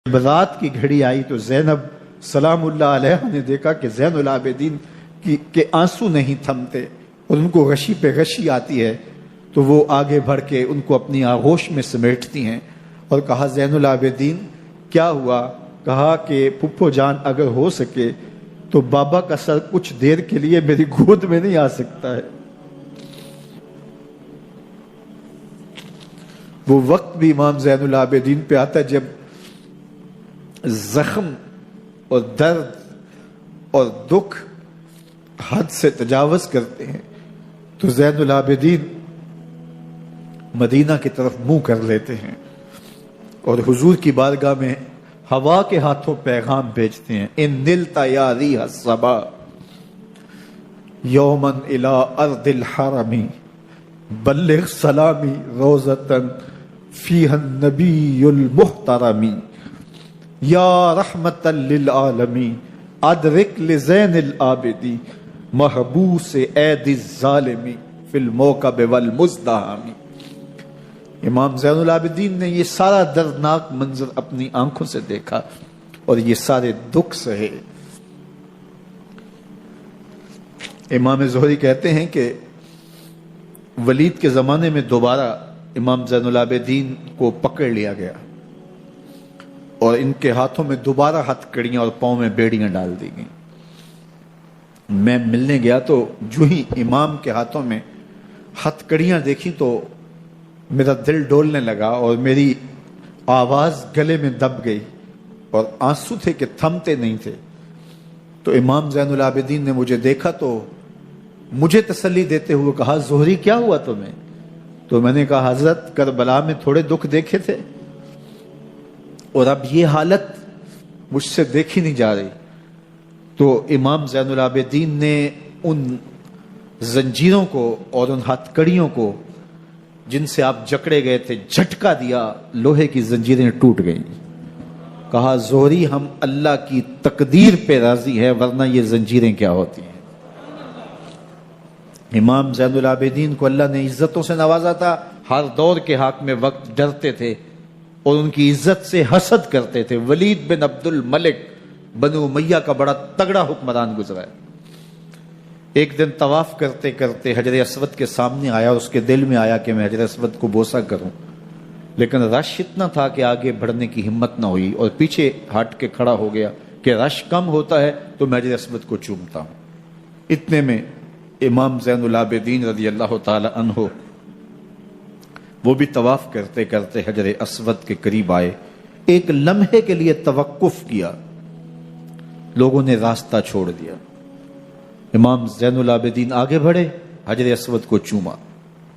برات کی گھڑی آئی تو زینب سلام اللہ علیہ نے دیکھا کہ زین العابدین کے آنسو نہیں تھمتے اور ان کو غشی پہ غشی آتی ہے، تو وہ آگے بڑھ کے ان کو اپنی آغوش میں سمیٹتی ہیں اور کہا زین العابدین کیا ہوا؟ کہا کہ پھپھو جان اگر ہو سکے تو بابا کا سر کچھ دیر کے لیے میری گود میں نہیں آ سکتا ہے۔ وہ وقت بھی امام زین العابدین پہ آتا ہے جب زخم اور درد اور دکھ حد سے تجاوز کرتے ہیں تو زین العابدین مدینہ کی طرف منہ کر لیتے ہیں اور حضور کی بارگاہ میں ہوا کے ہاتھوں پیغام بھیجتے ہیں، ان نلتا یا ریح الصبا یومن الی ارض الحرمی بلغ سلامی روزتن فیہا النبی المحترمی یا رحمتا للعالمین ادرک لزین العابدی محبوس عید الظالمی فی الموکب والمزدحمی۔ امام زین العابدین نے یہ سارا دردناک منظر اپنی آنکھوں سے دیکھا اور یہ سارے دکھ سہے۔ امام زہری کہتے ہیں کہ ولید کے زمانے میں دوبارہ امام زین العابدین کو پکڑ لیا گیا اور ان کے ہاتھوں میں دوبارہ ہتھ کڑیاں اور پاؤں میں بیڑیاں ڈال دی گئیں۔ میں ملنے گیا تو جو ہی امام کے ہاتھوں میں ہتھ کڑیاں دیکھی تو میرا دل ڈولنے لگا اور میری آواز گلے میں دب گئی اور آنسو تھے کہ تھمتے نہیں تھے۔ تو امام زین العابدین نے مجھے دیکھا تو مجھے تسلی دیتے ہوئے کہا، زہری کیا ہوا تمہیں؟ تو میں نے کہا، حضرت کربلا میں تھوڑے دکھ دیکھے تھے اور اب یہ حالت مجھ سے دیکھی نہیں جا رہی۔ تو امام زین العابدین نے ان زنجیروں کو اور ان ہتھ کڑیوں کو جن سے آپ جکڑے گئے تھے جھٹکا دیا، لوہے کی زنجیریں ٹوٹ گئیں۔ کہا، زہری ہم اللہ کی تقدیر پہ راضی ہے ورنہ یہ زنجیریں کیا ہوتی ہیں۔ امام زین العابدین کو اللہ نے عزتوں سے نوازا تھا، ہر دور کے حق میں وقت ڈرتے تھے اور ان کی عزت سے حسد کرتے تھے۔ ولید بن عبد الملک بنو امیہ کا بڑا تگڑا حکمران گزرا ہے۔ ایک دن طواف کرتے کرتے حجر اسود کے سامنے آیا، اس کے دل میں آیا کہ میں حجر اسود کو بوسہ کروں، لیکن رش اتنا تھا کہ آگے بڑھنے کی ہمت نہ ہوئی اور پیچھے ہٹ کے کھڑا ہو گیا کہ رش کم ہوتا ہے تو میں حجر اسود کو چومتا ہوں۔ اتنے میں امام زین العابدین رضی اللہ تعالی عنہ وہ بھی طواف کرتے کرتے حجر اسود کے قریب آئے، ایک لمحے کے لیے توقف کیا، لوگوں نے راستہ چھوڑ دیا۔ امام زین العابدین آگے بڑھے، حجر اسود کو چوما،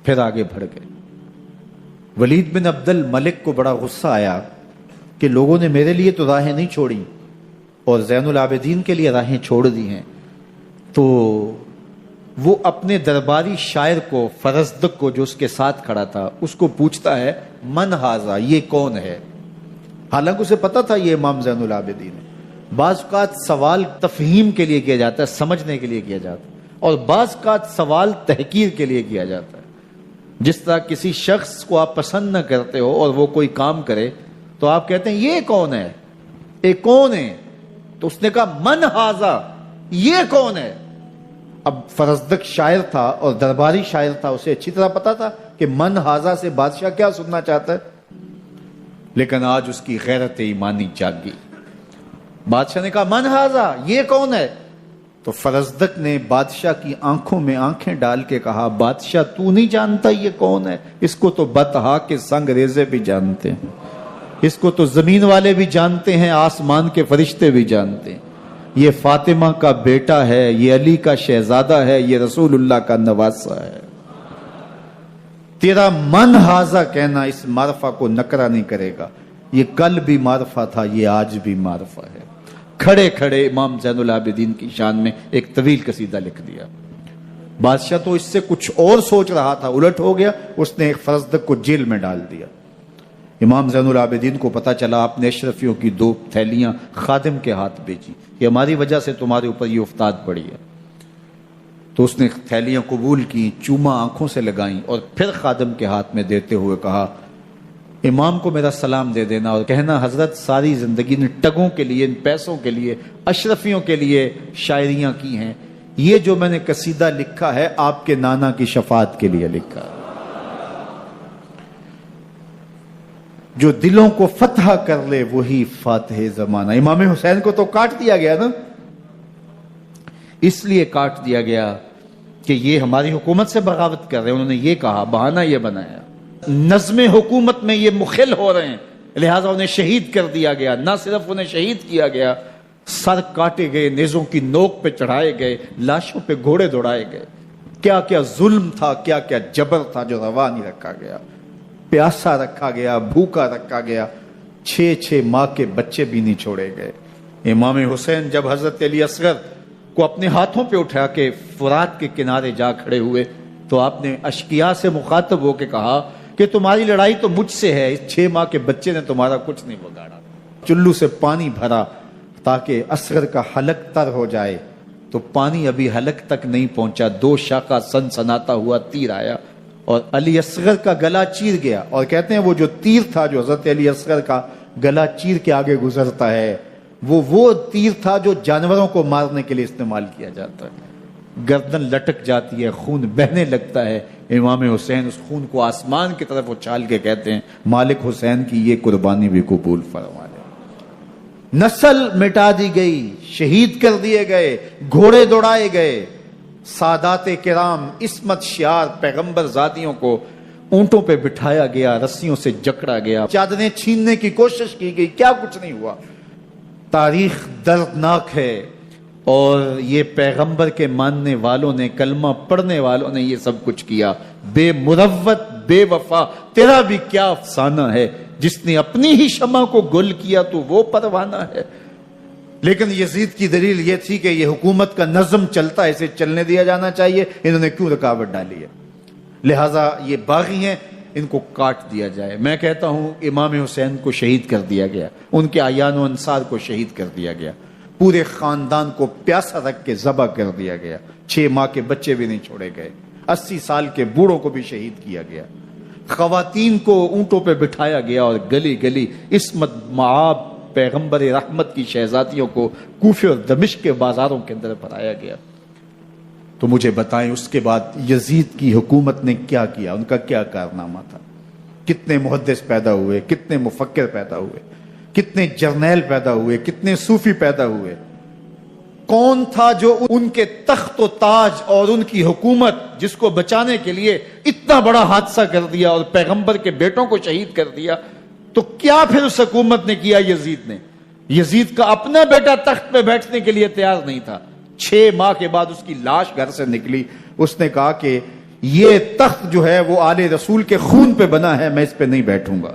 پھر آگے بڑھ گئے۔ ولید بن عبد الملک کو بڑا غصہ آیا کہ لوگوں نے میرے لیے تو راہیں نہیں چھوڑی اور زین العابدین کے لیے راہیں چھوڑ دی ہیں۔ تو وہ اپنے درباری شاعر کو، فرزدق کو جو اس کے ساتھ کھڑا تھا، اس کو پوچھتا ہے، من ھذا، یہ کون ہے؟ حالانکہ اسے پتا تھا یہ امام زین العابدین ہے۔ بعض اوقات سوال تفہیم کے لیے کیا جاتا ہے، سمجھنے کے لیے کیا جاتا ہے، اور بعض اوقات سوال تحقیر کے لیے کیا جاتا ہے۔ جس طرح کسی شخص کو آپ پسند نہ کرتے ہو اور وہ کوئی کام کرے تو آپ کہتے ہیں یہ کون ہے، یہ کون ہے؟ تو اس نے کہا من ھذا، یہ کون ہے؟ اب فرزدق شاعر تھا اور درباری شاعر تھا، اسے اچھی طرح پتا تھا کہ من ھذا سے بادشاہ کیا سننا چاہتا ہے، لیکن آج اس کی غیرت ایمانی جاگی۔ بادشاہ نے کہا من ھذا، یہ کون ہے؟ تو فرزدق نے بادشاہ کی آنکھوں میں آنکھیں ڈال کے کہا، بادشاہ تو نہیں جانتا یہ کون ہے؟ اس کو تو بطحا کے سنگ ریزے بھی جانتے ہیں، اس کو تو زمین والے بھی جانتے ہیں، آسمان کے فرشتے بھی جانتے ہیں۔ یہ فاطمہ کا بیٹا ہے، یہ علی کا شہزادہ ہے، یہ رسول اللہ کا نواسہ ہے۔ تیرا من ھذا کہنا اس معرفہ کو نکرا نہیں کرے گا، یہ کل بھی معرفہ تھا، یہ آج بھی معرفہ ہے۔ کھڑے کھڑے امام زین العابدین کی شان میں ایک طویل قصیدہ لکھ دیا۔ بادشاہ تو اس سے کچھ اور سوچ رہا تھا، الٹ ہو گیا، اس نے ایک فرزدق کو جیل میں ڈال دیا۔ امام زین العابدین کو پتا چلا، آپ نے اشرفیوں کی 2 تھیلیاں خادم کے ہاتھ بھیجی کہ ہماری وجہ سے تمہارے اوپر یہ افتاد پڑی ہے۔ تو اس نے تھیلیاں قبول کی، چوما آنکھوں سے لگائیں اور پھر خادم کے ہاتھ میں دیتے ہوئے کہا، امام کو میرا سلام دے دینا اور کہنا حضرت ساری زندگی ان ٹگوں کے لیے، ان پیسوں کے لیے، اشرفیوں کے لیے شاعریاں کی ہیں، یہ جو میں نے قصیدہ لکھا ہے آپ کے نانا کی شفاعت کے لیے لکھا ہے، جو دلوں کو فتح کر لے وہی فاتح زمانہ۔ امام حسین کو تو کاٹ دیا گیا نا، اس لیے کاٹ دیا گیا کہ یہ ہماری حکومت سے بغاوت کر رہے ہیں، انہوں نے یہ کہا، بہانہ یہ بنایا، نظم حکومت میں یہ مخل ہو رہے ہیں، لہٰذا انہیں شہید کر دیا گیا۔ نہ صرف انہیں شہید کیا گیا، سر کاٹے گئے، نیزوں کی نوک پہ چڑھائے گئے، لاشوں پہ گھوڑے دوڑائے گئے۔ کیا کیا ظلم تھا، کیا کیا جبر تھا جو روا نہیں رکھا گیا، پیاسا رکھا گیا، بھوکا رکھا گیا، 6 ماہ کے بچے بھی نہیں چھوڑے گئے۔ امام حسین جب حضرت علی اصغر کو اپنے ہاتھوں پہ اٹھا کے فرات کے کنارے جا کھڑے ہوئے تو آپ نے اشقیاء سے مخاطب ہو کے کہا کہ تمہاری لڑائی تو مجھ سے ہے، اس 6 ماہ کے بچے نے تمہارا کچھ نہیں بگاڑا۔ چلو سے پانی بھرا تاکہ اصغر کا حلق تر ہو جائے، تو پانی ابھی حلق تک نہیں پہنچا، 2 شاخہ سنسناتا ہوا تیر آیا اور علی اصغر کا گلا چیر گیا۔ اور کہتے ہیں وہ جو تیر تھا جو حضرت علی اصغر کا گلا چیر کے آگے گزرتا ہے، وہ تیر تھا جو جانوروں کو مارنے کے لیے استعمال کیا جاتا ہے۔ گردن لٹک جاتی ہے، خون بہنے لگتا ہے، امام حسین اس خون کو آسمان کی طرف اچھال کے کہتے ہیں مالک حسین کی یہ قربانی بھی قبول فرما لے۔ نسل مٹا دی گئی، شہید کر دیے گئے، گھوڑے دوڑائے گئے، سادات کرام عصمت شیار پیغمبر زادیوں کو اونٹوں پہ بٹھایا گیا، رسیوں سے جکڑا گیا، چادریں چھیننے کی کوشش کی گئی، کیا کچھ نہیں ہوا۔ تاریخ دردناک ہے، اور یہ پیغمبر کے ماننے والوں نے، کلمہ پڑھنے والوں نے یہ سب کچھ کیا۔ بے مروت بے وفا تیرا بھی کیا افسانہ ہے، جس نے اپنی ہی شمع کو گل کیا تو وہ پروانہ ہے۔ لیکن یزید کی دلیل یہ تھی کہ یہ حکومت کا نظم چلتا ہے، اسے چلنے دیا جانا چاہیے، انہوں نے کیوں رکاوٹ ڈالی ہے، لہٰذا یہ باغی ہیں، ان کو کاٹ دیا جائے۔ میں کہتا ہوں امام حسین کو شہید کر دیا گیا، ان کے اعیان و انصار کو شہید کر دیا گیا، پورے خاندان کو پیاسا رکھ کے ذبح کر دیا گیا، 6 ماہ کے بچے بھی نہیں چھوڑے گئے، 80 سال کے بوڑھوں کو بھی شہید کیا گیا، خواتین کو اونٹوں پہ بٹھایا گیا اور گلی گلی عصمت معاب پیغمبر رحمت کی شہزادیوں کو کوفے اور دمشق کے بازاروں کے اندر بھرایا گیا۔ تو مجھے بتائیں اس کے بعد یزید کی حکومت نے کیا کیا، ان کا کیا کارنامہ تھا؟ کتنے محدث پیدا ہوئے، کتنے مفکر پیدا ہوئے، کتنے جرنیل پیدا ہوئے، کتنے صوفی پیدا ہوئے؟ کون تھا جو ان کے تخت و تاج اور ان کی حکومت جس کو بچانے کے لیے اتنا بڑا حادثہ کر دیا اور پیغمبر کے بیٹوں کو شہید کر دیا؟ تو کیا پھر اس حکومت نے کیا یزید نے؟ یزید کا اپنا بیٹا تخت پہ بیٹھنے کے لیے تیار نہیں تھا۔ 6 ماہ کے بعد اس کی لاش گھر سے نکلی، اس نے کہا کہ یہ تخت جو ہے وہ آل رسول کے خون پہ بنا ہے، میں اس پہ نہیں بیٹھوں گا۔